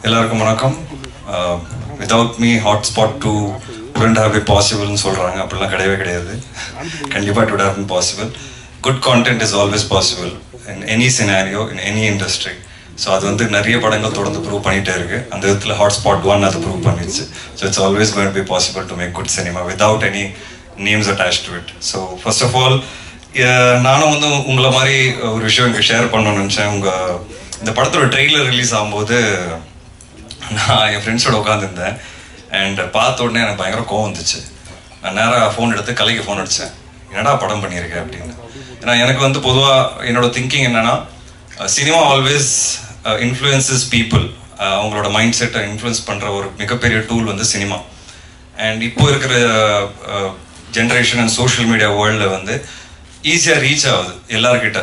எல்லாருக்கும் வணக்கம். Without me hotspot 2 couldn't have been possible னு சொல்றாங்க. அப்படிலாம் கிடையவே கிடையாது. கண்டிப்பா it would have been possible. Good content is always possible in any scenario, in any industry. So அது வந்து நிறைய படங்கள் தொடர்ந்து ப்ரூவ் பண்ணிகிட்டே இருக்கு. அந்த விதத்தில் ஹாட்ஸ்பாட் 1 அது ப்ரூவ் பண்ணிடுச்சு. So it's always going to be possible to make good cinema without any names attach to it. So first of all நானும் வந்து உங்களை மாதிரி ஒரு விஷயம் இங்கே ஷேர் பண்ணணும்னு நினச்சேன். உங்கள் இந்த படத்தோட ட்ரெய்லர் ரிலீஸ் ஆகும்போது நான் என் ஃப்ரெண்ட்ஸோட உட்காந்துருந்தேன். அண்ட் பார்த்த உடனே எனக்கு பயங்கர கோவம் வந்துச்சு. நான் நேராக ஃபோன் எடுத்து கலைக்கு ஃபோன் அடித்தேன், என்னடா படம் பண்ணியிருக்கேன் அப்படின்னு. ஏன்னா எனக்கு வந்து பொதுவாக என்னோட திங்கிங் என்னன்னா, சினிமா ஆல்வேஸ் இன்ஃப்ளூயன்சஸ் பீப்புள். அவங்களோட மைண்ட் செட்டை இன்ஃப்ளூயன்ஸ் பண்ணுற ஒரு மிகப்பெரிய டூல் வந்து சினிமா. அண்ட் இப்போ இருக்கிற ஜென்ரேஷன் அண்ட் சோஷியல் மீடியா வேர்ல்டில் வந்து ஈஸியாக ரீச் ஆகுது எல்லார்கிட்ட,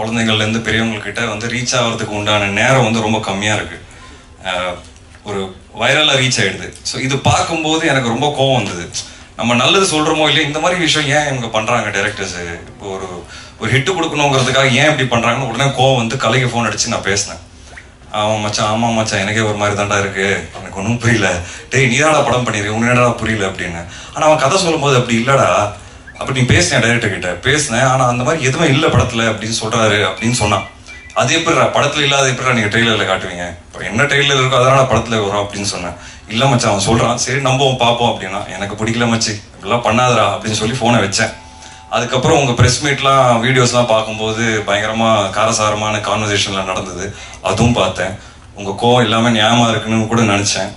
குழந்தைங்கள்லேருந்து பெரியவங்கக்கிட்ட வந்து ரீச் ஆகிறதுக்கு உண்டான நேரம் வந்து ரொம்ப கம்மியாக இருக்குது. ஒரு வைரலாக ரீச் ஆகிடுது. ஸோ இது பார்க்கும்போது எனக்கு ரொம்ப கோவம் வந்தது. நம்ம நல்லது சொல்கிறோமோ இல்லையா, இந்த மாதிரி விஷயம் ஏன் இவங்க பண்ணுறாங்க டேரக்டர்ஸு, இப்போ ஒரு ஹிட்டு கொடுக்கணுங்கிறதுக்காக ஏன் இப்படி பண்ணுறாங்கன்னு உடனே கோவம் வந்து கலைக்கு ஃபோன் அடித்து நான் பேசினேன். அவன் மச்சான், ஆமாம் மச்சான், எனக்கே ஒரு மாதிரி தாண்டா இருக்குது, எனக்கு ஒன்றும் புரியல, டேய் நீதாடா படம் பண்ணிடுறேன், உன்னை என்னடா புரியல அப்படின்னு. ஆனால் அவன் கதை சொல்லும்போது அப்படி இல்லைடா, அப்படி நீ பேசினேன் டைரக்டர் கிட்ட பேசினேன், ஆனால் அந்த மாதிரி எதுவுமே இல்லை படத்தில் அப்படின்னு சொல்கிறாரு அப்படின்னு சொன்னான். அது எப்படிடா படத்தில் இல்லாத எப்படிடா நீங்கள் ட்ரெய்லரில் காட்டுவீங்க, இப்போ என்ன ட்ரெய்லர் இருக்கோ அதனால படத்தில் வரும் அப்படின்னு சொன்னேன். இல்லை மச்சான் அவன் சொல்கிறான், சரி நம்பவும் பார்ப்போம் அப்படின்னா. எனக்கு பிடிக்கல மச்சி, இப்படிலாம் பண்ணாதரா அப்படின்னு சொல்லி ஃபோனை வச்சேன். அதுக்கப்புறம் உங்கள் ப்ரெஸ் மீட்லாம் வீடியோஸ்லாம் பார்க்கும்போது பயங்கரமாக காரசாரமான கான்வர்சேஷன்லாம் நடந்தது, அதுவும் பார்த்தேன். உங்கள் கோவம் எல்லாமே நியாயமாக இருக்குன்னு கூட நினச்சேன்.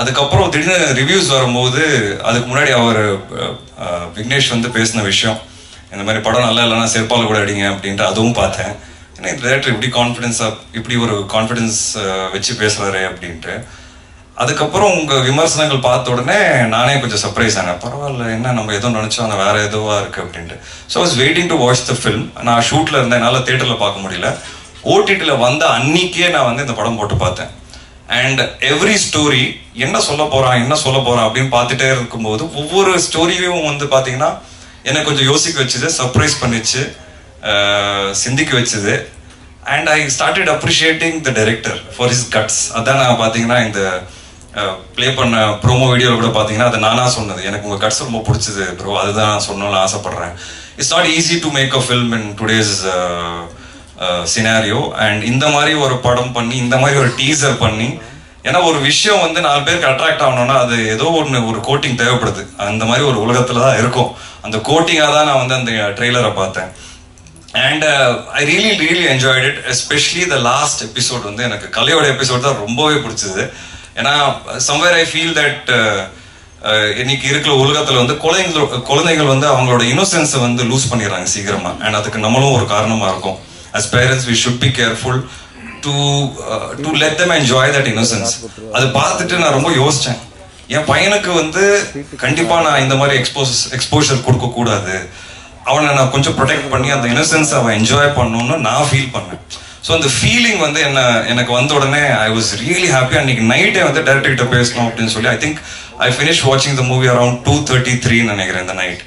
அதுக்கப்புறம் திடீர்னு ரிவ்யூஸ் வரும்போது அதுக்கு முன்னாடி அவர் விக்னேஷ் வந்து பேசின விஷயம், இந்த மாதிரி படம் நல்லா இல்லைன்னா செருப்பால் கூட அடிங்க அப்படின்ட்டு, அதுவும் பார்த்தேன். ஏன்னா இந்த டேரக்டர் இப்படி இப்படி ஒரு கான்ஃபிடென்ஸ் வச்சு பேசுகிறாரு அப்படின்ட்டு. அதுக்கப்புறம் உங்கள் விமர்சனங்கள் பார்த்த உடனே நானே கொஞ்சம் சர்ப்ரைஸ் ஆனேன். பரவாயில்ல, என்ன நம்ம எதுவும் நினச்சோம் ஆனால் வேறு எதுவாக இருக்குது அப்படின்ட்டு. So I was waiting to watch the film. நான் ஷூட்டில் இருந்தேன், என்னால் தேட்டரில் பார்க்க முடியல. ஓடிடியில் வந்த அன்னைக்கே நான் வந்து இந்த படம் போட்டு பார்த்தேன். அண்ட் எவ்ரி ஸ்டோரி என்ன சொல்ல போகிறான் அப்படின்னு பார்த்துட்டே இருக்கும்போது ஒவ்வொரு ஸ்டோரியும் வந்து பார்த்தீங்கன்னா எனக்கு கொஞ்சம் யோசிக்க வச்சுது, சர்ப்ரைஸ் பண்ணிச்சு, சிந்திக்க வச்சுது. And I started appreciating the director for his guts. அதான் நான் பார்த்தீங்கன்னா இந்த ப்ளே பண்ண ப்ரோமோ வீடியோவில் கூட பார்த்தீங்கன்னா அதை நானாக சொன்னது, எனக்கு உங்கள் கட்ஸ் ரொம்ப பிடிச்சது ப்ரோ, அதுதான் நான் சொல்லணும்னு ஆசைப்பட்றேன். It's not easy to make a film in today's scenario. And இந்த மாதிரி ஒரு படம் பண்ணி, இந்த மாதிரி ஒரு டீசர் பண்ணி, ஏன்னா ஒரு விஷயம் வந்து 4 பேருக்கு அட்ராக்ட் ஆகணும்னா அது ஏதோ ஒரு கோட்டிங் தேவைப்படுது. அந்த மாதிரி ஒரு உலகத்தில் தான் இருக்கும். அந்த கோட்டிங்காக தான் நான் வந்து அந்த ட்ரெய்லரை பார்த்தேன். And I really enjoyed it. Especially the last episode வந்து எனக்கு கலையோட எபிசோட் தான் ரொம்பவே பிடிச்சது. ஏன்னா சம்வேர் ஐ ஃபீல் தட் இன்னைக்கு இருக்கிற உலகத்தில் வந்து குழந்தைகள் வந்து அவங்களோட இன்னோசென்ஸை வந்து லூஸ் பண்ணிடுறாங்க சீக்கிரமா. அண்ட் அதுக்கு நம்மளும் ஒரு காரணமாக இருக்கும். As parents we should be careful to let them enjoy that innocence. அது பார்த்துட்டு நான் ரொம்ப யோசித்தேன், என் பையனுக்கு வந்து கண்டிப்பாக நான் இந்த மாதிரி எக்ஸ்போஷர் கொடுக்கக்கூடாது, அவனை நான் கொஞ்சம் ப்ரொடெக்ட் பண்ணி அந்த இன்னசென்ஸ் அவன் என்ஜாய் பண்ணணும்னு நான் ஃபீல் பண்ணேன். ஸோ அந்த ஃபீலிங் வந்து எனக்கு வந்த உடனே ஐ வாஸ் ரியலி ஹாப்பி. அன்னைக்கு நைட்டே வந்து டேரக்டர்கிட்ட பேசணும் அப்படின்னு சொல்லி ஐ திங்க் ஐ ஃபினிஷ் வாட்சிங் த மூவி அரௌண்ட் 2:33 நினைக்கிறேன் இந்த நைட்.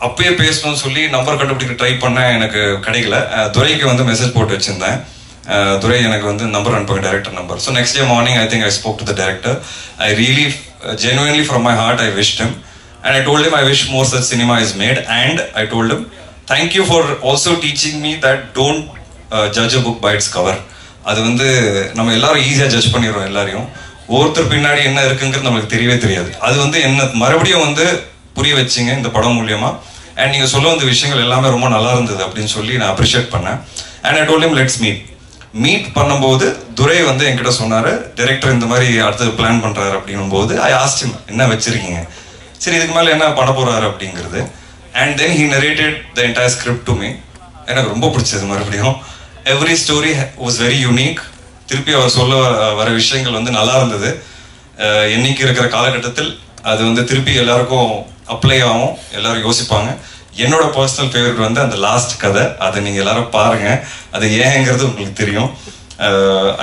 அப்பயே பேசணும்னு சொல்லி நம்பர் கண்டுபிடிக்க ட்ரை பண்ணேன், எனக்கு கிடைக்கல. துரைக்கு வந்து மெசேஜ் போட்டு வச்சிருந்தேன், துரை எனக்கு வந்து நம்பர் அனுப்புங்க, director number. So next day morning I think I spoke to the director. I really genuinely from my heart I wished him. And I told him I wish more such cinema is made. And I told him, thank you for also teaching me that don't judge a book by its cover. அது வந்து நம்ம எல்லாரும் ஈஸியாக judge பண்ணிடுறோம் எல்லாரையும். ஒருத்தர் பின்னாடி என்ன இருக்குங்கிறது நம்மளுக்கு தெரியவே தெரியாது. அது வந்து என்ன மறுபடியும் வந்து புரிய வச்சிங்க இந்த படம் மூலியமா. அண்ட் நீங்கள் சொல்ல வந்த விஷயங்கள் எல்லாமே ரொம்ப நல்லா இருந்தது அப்படின்னு சொல்லி நான் அப்ரிஷியேட் பண்ணேன். And I told him let's meet பண்ணும்போது துரை வந்து என்கிட்ட சொன்னார், டைரக்டர் இந்த மாதிரி அடுத்தது பிளான் பண்ணுறாரு அப்படின்னும் போது ஐ ஆஸ்க்ட் ஹிம், என்ன வச்சிருக்கீங்க, சரி இதுக்கு மேலே என்ன பண்ண போகிறாரு அப்படிங்கிறது. And then he narrated the entire script to me. எனக்கு ரொம்ப பிடிச்சது. மறுபடியும் every story was very unique. திருப்பி அவர் சொல்ல வர விஷயங்கள் வந்து நல்லா இருந்தது. இன்னைக்கு இருக்கிற காலகட்டத்தில் அது வந்து திருப்பி எல்லாருக்கும் அப்ளை ஆகும், எல்லாரும் யோசிப்பாங்க. என்னோட பர்சனல் ஃபேவரட் வந்து அந்த லாஸ்ட் கதை, அதை நீங்கள் எல்லாரும் பாருங்க, அது ஏங்கிறது உங்களுக்கு தெரியும்.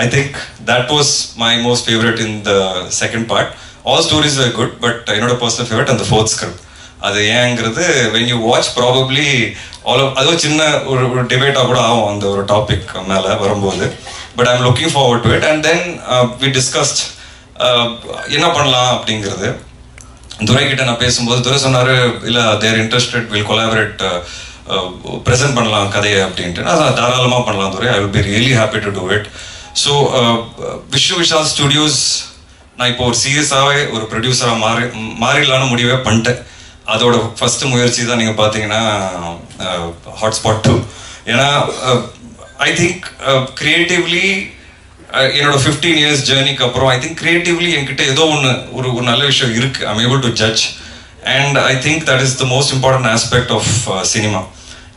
ஐ think that was my most favourite in the second part. All stories are good, but என்னோட பர்சனல் ஃபேவரட் அந்த 4th ஸ்கிரிப்ட். அது ஏங்கிறது when you watch probably அது ஒரு சின்ன ஒரு டிபேட்டாக கூட ஆகும் அந்த ஒரு டாபிக் மேலே வரும்போது. But I am looking forward to it. And then we discussed என்ன பண்ணலாம் அப்படிங்கிறது. துரை கிட்ட நான் பேசும்போது துரை சொன்னார், இல்லை they're interested, will collaborate, present பண்ணலாம் கதையை அப்படின்ட்டு. நான் தாராளமாக பண்ணலாம் Durai, I will be really happy to do it. So Vishnu Vishal studios நான் இப்போ ஒரு சீரியஸாகவே ஒரு ப்ரொடியூசராக மாறிடலான்னு முடிவே பண்ணிட்டேன். அதோட ஃபர்ஸ்ட் முயற்சி தான் நீங்கள் பார்த்தீங்கன்னா ஹாட்ஸ்பாட் 2. ஏன்னா ஐ திங்க் கிரியேட்டிவ்லி என்னோட 15 years ஜேர்னிக்கு அப்புறம் ஐ திங்க் கிரியேட்டிவ்லி என்கிட்ட ஏதோ ஒரு நல்ல விஷயம் இருக்கு. I am able to judge and I think that is the most important aspect of cinema.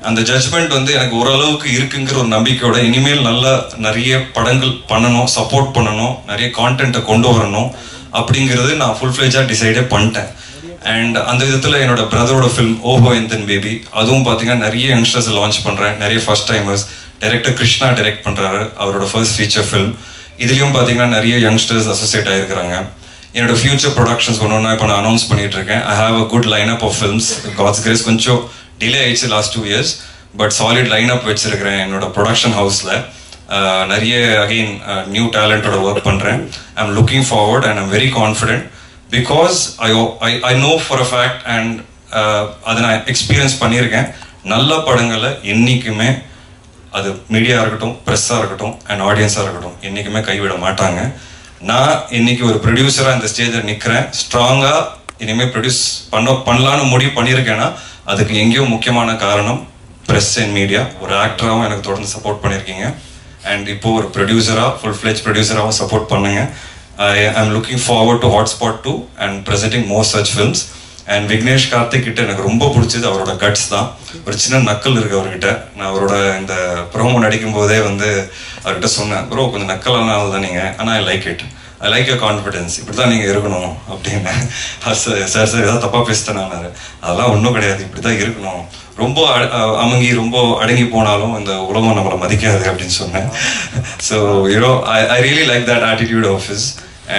அந்த ஜட்ஜ்மெண்ட் வந்து எனக்கு ஓரளவுக்கு இருக்குங்கிற ஒரு நம்பிக்கையோட இனிமேல் நிறைய படங்கள் பண்ணணும், சப்போர்ட் பண்ணணும், நிறைய கான்டென்ட்டை கொண்டு வரணும் அப்படிங்கிறது நான் ஃபுல் ஃப்ளெஜாக டிசைடே பண்ணிட்டேன். அண்ட் அந்த விதத்தில் என்னோட பிரதரோட ஃபிலிம் ஓஹோ எந்தன் பேபி, அதுவும் பார்த்தீங்கன்னா நிறைய யங்ஸ்டர்ஸ் லான்ச் பண்ணுறேன், நிறைய first timers. Director Krishna direct பண்ணுறாரு, அவரோட ஃபர்ஸ்ட் ஃபீச்சர் ஃபிலிம். இதுலேயும் பார்த்தீங்கன்னா நிறைய யங்ஸ்டர்ஸ் அசோசியேட் ஆகிருக்கிறாங்க. என்னோட ஃபியூச்சர் ப்ரொடக்ஷன்ஸ் ஒன்று இப்போ நான் அனௌன்ஸ் பண்ணிட்டு இருக்கேன். I have a good line up of films. God's grace கொஞ்சம் டிலே ஆயிடுச்சு last 2 years, but solid line up வச்சிருக்கிறேன் என்னோட ப்ரொடக்ஷன் ஹவுஸில். நிறைய அகெயின் நியூ டேலண்டோட ஒர்க் பண்ணுறேன். ஐ am looking forward and I'm very confident because I know for a fact and அதை நான் experience பண்ணியிருக்கேன். நல்ல படங்களை என்றைக்குமே அது மீடியா இருக்கட்டும், ப்ரெஸ்ஸாக இருக்கட்டும் அண்ட் ஆடியன்ஸாக இருக்கட்டும் என்றைக்குமே கைவிட மாட்டாங்க. நான் இன்னைக்கு ஒரு ப்ரொடியூசராக இந்த ஸ்டேஜில் நிற்கிறேன். ஸ்ட்ராங்காக இனிமேல் ப்ரொடியூஸ் பண்ணலான்னு முடிவு பண்ணியிருக்கேன்னா அதுக்கு எங்கேயோ முக்கியமான காரணம் ப்ரெஸ் அண்ட் மீடியா. ஒரு ஆக்டராகவும் எனக்கு தொடர்ந்து சப்போர்ட் பண்ணியிருக்கீங்க அண்ட் இப்போ ஒரு ப்ரொடியூசராக ஃபுல் ஃப்ளெஜ் ப்ரொடியூசராகவும் சப்போர்ட் பண்ணுங்க. I am looking forward to Hotspot 2 and presenting more such films. And Vignesh Karthik கிட்ட எனக்கு ரொம்ப பிடிச்சது அவரோட கட்ஸ் தான். ஒரு சின்ன நக்கல் இருக்கு அவர்கிட்ட. நான் அவரோட இந்த ப்ரோமோ நடிக்கும் போதே வந்து அவர்கிட்ட சொன்னேன், ப்ரோ கொஞ்சம் நக்கலானால தான் நீங்கள், ஆனால் I like it, I like your confidence, இப்படி தான் நீங்கள் இருக்கணும் அப்படின்னு. சார் ஏதாவது தப்பாக பேசிட்டேனாரு. அதெல்லாம் ஒன்றும் கிடையாது, இப்படி தான் இருக்கணும், ரொம்ப அமுங்கி ரொம்ப அடங்கி போனாலும் இந்த உலகம் நம்மளை மதிக்காது அப்படின்னு சொன்னேன். So you know I really like that attitude of his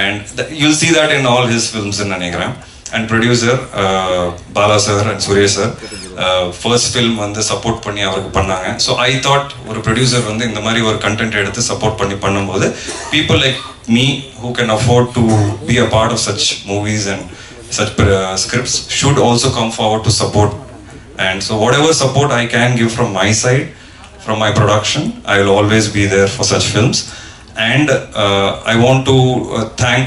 and you'll see that in all his films நினைக்கிறேன். And producer Bala sir and Suresh sir first film வந்து சப்போர்ட் பண்ணி அவருக்கு பண்ணாங்க. ஸோ ஐ தாட் ஒரு ப்ரொடியூசர் வந்து இந்த மாதிரி ஒரு கண்டென்ட் எடுத்து சப்போர்ட் பண்ணும்போது people like me who can afford to be a part of such movies and such scripts should also come forward to support. And so whatever support I can give from my side, from my production, I will always be there for such films. And I want to thank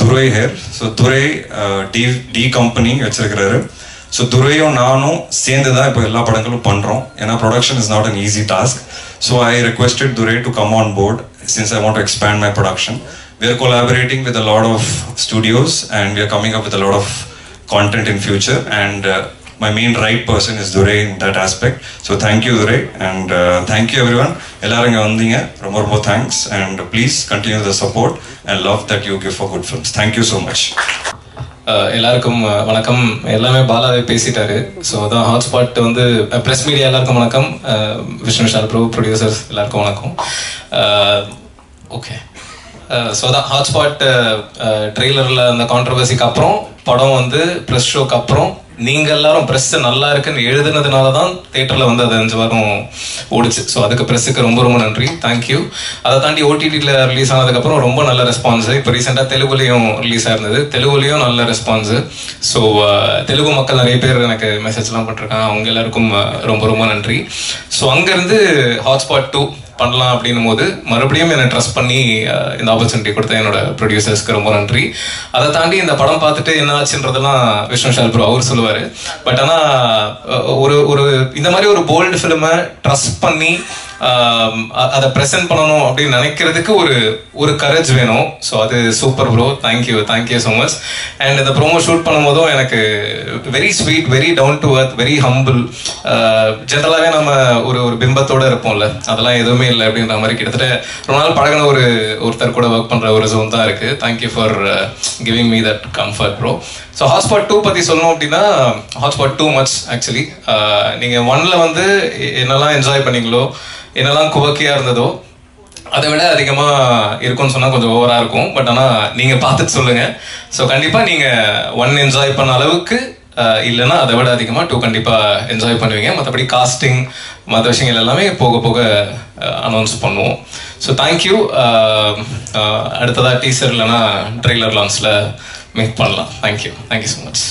Durai here. So Durai D company வச்சிருக்கிறாரு. So துரையும் நானும் சேர்ந்து தான் இப்போ எல்லா படங்களும் பண்ணுறோம். ஏன்னா production is not an easy task. So I requested Durai to come on board since I want to expand my production. We are collaborating with a lot of studios and we are coming up with a lot of content in future and my main right person is Durai in that aspect. So thank you Durai and thank you everyone. எல்லாரும் இங்கே வந்தீங்க, ரொம்ப ரொம்ப thanks and please continue the support and love that you give for good films. Thank you so much. எல்லாருக்கும் வணக்கம். எல்லாமே பாலாவே பேசிட்டாரு. So அதான் ஹாட்ஸ்பாட் வந்து ப்ரெஸ் மீடியா எல்லாருக்கும் வணக்கம். விஷ்ணு விஷால் ப்ரோ ப்ரொடியூசர்ஸ் எல்லாருக்கும் வணக்கம். ஓகே, ஸோ அதான் ஹாட்ஸ்பாட் ட்ரெய்லரில் அந்த கான்ட்ரவர்சிக்கு அப்புறம் படம் வந்து ப்ரெஸ் ஷோக்கு அப்புறம் நீங்கள் எல்லாரும் ப்ரெஸ் நல்லா இருக்குன்னு எழுதுனதுனால தான் தேட்டரில் வந்து அது 5 வாரம் ஓடிச்சு. ஸோ அதுக்கு ப்ரெஸ்ஸுக்கு ரொம்ப ரொம்ப நன்றி, தேங்க்யூ. அதை தாண்டி ஓடிடியில் ரிலீஸ் ஆனதுக்கப்புறம் ரொம்ப நல்ல ரெஸ்பான்ஸு. இப்போ ரீசெண்டாக தெலுங்குலேயும் ரிலீஸ் ஆயிருந்தது, தெலுங்குலேயும் நல்ல ரெஸ்பான்ஸு. ஸோ தெலுங்கு மக்கள் நிறைய பேர் எனக்கு மெசேஜ்லாம் பண்ணிருக்காங்க, அவங்க எல்லாருக்கும் ரொம்ப ரொம்ப நன்றி. ஸோ அங்கேருந்து ஹாட்ஸ்பாட் 2 பண்ணலாம் அப்படின்னும் போது மறுபடியும் என்னை ட்ரஸ்ட் பண்ணி இந்த ஆப்பர்ச்சுனிட்டி கொடுத்த என்னோட ப்ரொடியூசர்ஸ்க்கு ரொம்ப நன்றி. அதை தாண்டி இந்த படம் பார்த்துட்டு என்ன ஆச்சுன்றதெல்லாம் விஷ்ணு விஷால் ப்ரோ அவர் சொல்லுவார். பட் ஆனால் ஒரு இந்த மாதிரி ஒரு போல்டு ஃபிலிமை ட்ரஸ்ட் பண்ணி அதை ப்ரெசென்ட் பண்ணணும் அப்படின்னு நினைக்கிறதுக்கு ஒரு கரேஜ் வேணும். ஸோ அது super bro, thank you so much. And இந்த ப்ரோமோ ஷூட் பண்ணும்போதும் எனக்கு very sweet, very down to earth, very humble. ஜென்ரலாகவே நம்ம ஒரு பிம்பத்தோடு இருப்போம்ல, அதெல்லாம் எதுவுமே இல்லை அப்படின்ற மாதிரி கிட்டத்தட்ட ரொம்ப நாள் பழகின ஒருத்தர் கூட ஒர்க் பண்ணுற ஒரு ஜோன் தான் இருக்குது. Thank you for giving me that comfort bro. So hotspot 2 பற்றி சொல்லணும் அப்படின்னா ஹாட்ஸ்பாட் 2 மச் ஆக்சுவலி. நீங்கள் 1ல் வந்து என்னெல்லாம் என்ஜாய் பண்ணீங்களோ, என்னெல்லாம் குவக்கியாக இருந்ததோ அதை விட அதிகமாக இருக்கும்னு சொன்னால் கொஞ்சம் ஓவராக இருக்கும். பட் ஆனால் நீங்கள் பார்த்துட்டு சொல்லுங்கள். ஸோ கண்டிப்பாக நீங்கள் 1 என்ஜாய் பண்ண அளவுக்கு இல்லைன்னா அதை விட அதிகமாக 2 கண்டிப்பாக என்ஜாய் பண்ணுவீங்க. மற்றபடி காஸ்டிங் மற்ற விஷயங்கள் எல்லாமே போக போக அனௌன்ஸ் பண்ணுவோம். So thank you. அடுத்ததாக டீசர் இல்லைன்னா ட்ரெய்லர் லான்ச்சில் மேக் பண்ணலாம். Thank you so much.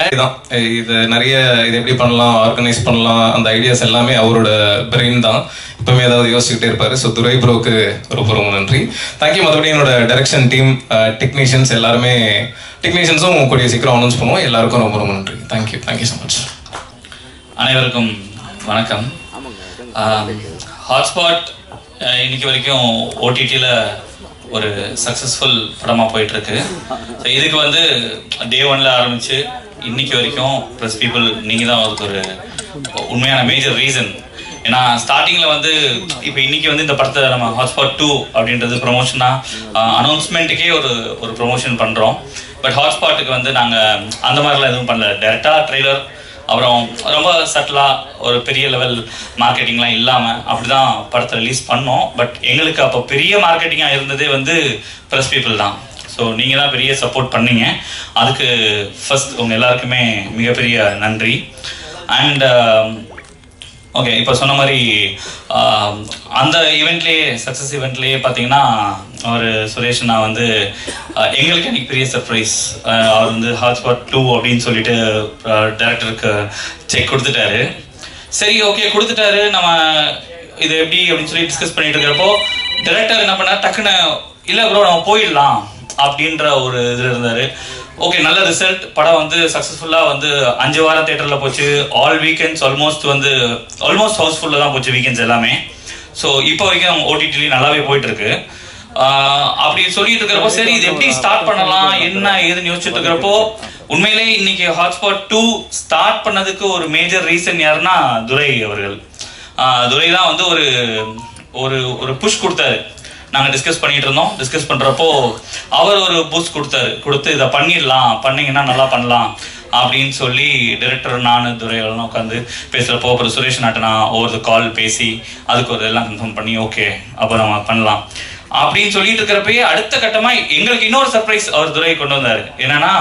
இதுதான் இது நிறைய இது எப்படி பண்ணலாம், ஆர்கனைஸ் பண்ணலாம், அந்த ஐடியாஸ் எல்லாமே அவரோட பிரெயின் தான். எப்பவுமே ஏதாவது யோசிச்சுக்கிட்டே இருப்பாரு. ஸோ துரை ப்ரோக்கு ரொம்ப நன்றி. தேங்க்யூ. மற்றபடி என்னோட டைரக்ஷன் டீம், டெக்னீஷியன்ஸ் எல்லாருமே, டெக்னீஷியன்ஸும் கூடிய சீக்கிரம் அனௌன்ஸ் பண்ணுவோம். எல்லாருக்கும் ரொம்ப நன்றி. Thank you so much. அனைவருக்கும் வணக்கம். ஹாட்ஸ்பாட் இன்னைக்கு வரைக்கும் ஓடிடியில் ஒரு சக்ஸஸ்ஃபுல் படமாக போயிட்டுருக்கு. ஸோ இதுக்கு வந்து டே 1ல் ஆரம்பித்து இன்னைக்கு வரைக்கும் ப்ளஸ் பீப்புள் நீங்கள் தான் அதுக்கு ஒரு உண்மையான மேஜர் ரீசன். ஏன்னா ஸ்டார்டிங்கில் வந்து இப்போ இன்னைக்கு வந்து இந்த படத்தை நம்ம ஹாட்ஸ்பாட் 2 அப்படின்றது ப்ரொமோஷனாக அனௌன்ஸ்மெண்ட்டுக்கே ஒரு ப்ரொமோஷன் பண்ணுறோம். பட் ஹாட்ஸ்பாட்டுக்கு வந்து நாங்கள் அந்த மாதிரிலாம் எதுவும் பண்ணல. டேரெக்டாக ட்ரெய்லர், அப்புறம் ரொம்ப சட்டிலாக ஒரு பெரிய லெவல் மார்க்கெட்டிங்லாம் இல்லாமல் அப்படி தான் படத்தை ரிலீஸ் பண்ணோம். பட் எங்களுக்கு அப்போ பெரிய மார்க்கெட்டிங்காக இருந்ததே வந்து ப்ரெஸ் பீப்புள் தான். ஸோ நீங்கள் தான் பெரிய சப்போர்ட் பண்ணீங்க. அதுக்கு ஃபர்ஸ்ட் உங்கள் எல்லாருக்குமே மிகப்பெரிய நன்றி. அண்ட் ஓகே, இப்போ சொன்ன மாதிரி அந்த ஈவெண்ட்லேயே சக்ஸஸ் ஈவெண்ட்லேயே பார்த்தீங்கன்னா அவர் சுரேஷ் நான் வந்து எங்களுக்கு எனக்கு பெரிய சர்ப்ரைஸ். அவர் வந்து ஹாட்ஸ்பாட் 2 அப்படின்னு சொல்லிட்டு டைரக்டருக்கு செக் கொடுத்துட்டாரு. சரி ஓகே கொடுத்துட்டாரு, நம்ம இது எப்படி அப்படின்னு சொல்லி டிஸ்கஸ் பண்ணிட்டு இருக்கிறப்போ டைரக்டர் என்ன பண்ணார், டக்குன்னு இல்லை ப்ரோ நம்ம போயிடலாம் அப்படின்ற ஒரு இதில் இருந்தார். ஓகே, நல்ல ரிசல்ட். படம் வந்து சக்ஸஸ்ஃபுல்லாக வந்து 5 வாரம் தேட்டரில் போச்சு. ஆல் வீக்கெண்ட்ஸ் ஆல்மோஸ்ட் ஹவுஸ்ஃபுல்லாக தான் போச்சு வீக்கெண்ட்ஸ் எல்லாமே. ஸோ இப்போ வரைக்கும் ஓடிடிலையும் நல்லாவே போயிட்டு இருக்கு. அப்படி சொல்லிட்டு இருக்கிறப்போ சரி இது எப்படி ஸ்டார்ட் பண்ணலாம் என்ன ஏதுன்னு யோசிச்சுட்டு இருக்கிறப்போ உண்மையிலே இன்னைக்கு ஹாட்ஸ்பாட் 2 ஸ்டார்ட் பண்ணதுக்கு ஒரு மேஜர் ரீசன் யாருன்னா துரை அவர்கள். துரை தான் வந்து ஒரு புஷ் கொடுத்தாரு. நாங்கள் டிஸ்கஸ் பண்ணிட்டு இருந்தோம். டிஸ்கஸ் பண்ணுறப்போ அவர் ஒரு பூஸ்ட் கொடுத்து இதை பண்ணீங்கன்னா நல்லா பண்ணலாம் அப்படின்னு சொல்லி டைரக்டர் நான் துரையெல்லாம் உட்காந்து பேசுகிறப்போ அப்புறம் சுரேஷ் நாட்டனா ஒவ்வொரு கால் பேசி அதுக்கு ஒரு எல்லாம் கன்ஃபார்ம் பண்ணி ஓகே அப்போ நம்ம பண்ணலாம் அப்படின்னு சொல்லிட்டு இருக்கிறப்பயே அடுத்த கட்டமாக எங்களுக்கு இன்னொரு சர்ப்ரைஸ் அவர் துரை கொண்டு வந்தார். என்னன்னா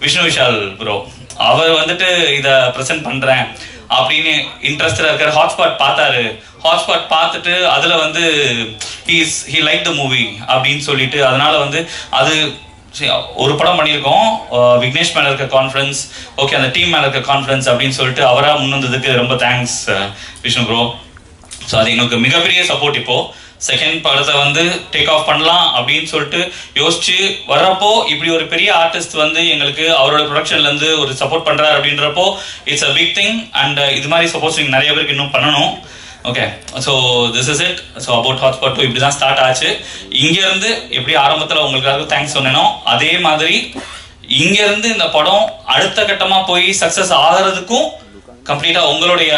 விஷ்ணு விஷால் ப்ரோ அவர் வந்துட்டு இதை ப்ரெசென்ட் பண்ணுறேன் அப்படின்னு இன்ட்ரெஸ்டா இருக்காரு. ஹாட்ஸ்பாட் பார்த்துட்டு அதுல வந்து he liked the movie அப்படின்னு சொல்லிட்டு அதனால வந்து அது ஒரு படம் பண்ணியிருக்கோம். விக்னேஷ் மேல இருக்க கான்ஃபிடன்ஸ், ஓகே அந்த டீம் மேல இருக்க கான்ஃபிடன்ஸ் அப்படின்னு சொல்லிட்டு அவரா முன்னதுக்கு ரொம்ப தேங்க்ஸ் விஷ்ணு ப்ரோ. ஸோ அது எங்களுக்கு மிகப்பெரிய சப்போர்ட். இப்போ செகண்ட் படத்தை வந்து டேக் ஆஃப் பண்ணலாம் அப்படின்னு சொல்லிட்டு யோசிச்சு வர்றப்போ இப்படி ஒரு பெரிய ஆர்டிஸ்ட் வந்து எங்களுக்கு அவரோட ப்ரொடக்ஷன்ல இருந்து ஒரு சப்போர்ட் பண்றாரு அப்படின்றப்போ it's a big thing. And இது மாதிரி சப்போஸ் நீங்க நிறைய பேருக்கு இன்னும் பண்ணணும். Okay, so this is it. So about hotspot 2 இப்படி தான் ஸ்டார்ட் ஆச்சு. இங்கேருந்து எப்படி ஆரம்பத்தில் உங்களுக்காக தேங்க்ஸ் சொன்னேனோ அதே மாதிரி இங்கேருந்து இந்த படம் அடுத்த கட்டமாக போய் சக்ஸஸ் ஆகிறதுக்கும் கம்ப்ளீட்டாக உங்களுடைய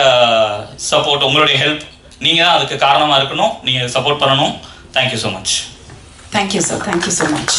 சப்போர்ட், உங்களுடைய ஹெல்ப், நீங்கள் தான் அதுக்கு காரணமாக இருக்கணும். நீங்கள் சப்போர்ட் பண்ணணும். Thank you so much. Thank you, sir. Thank you so much.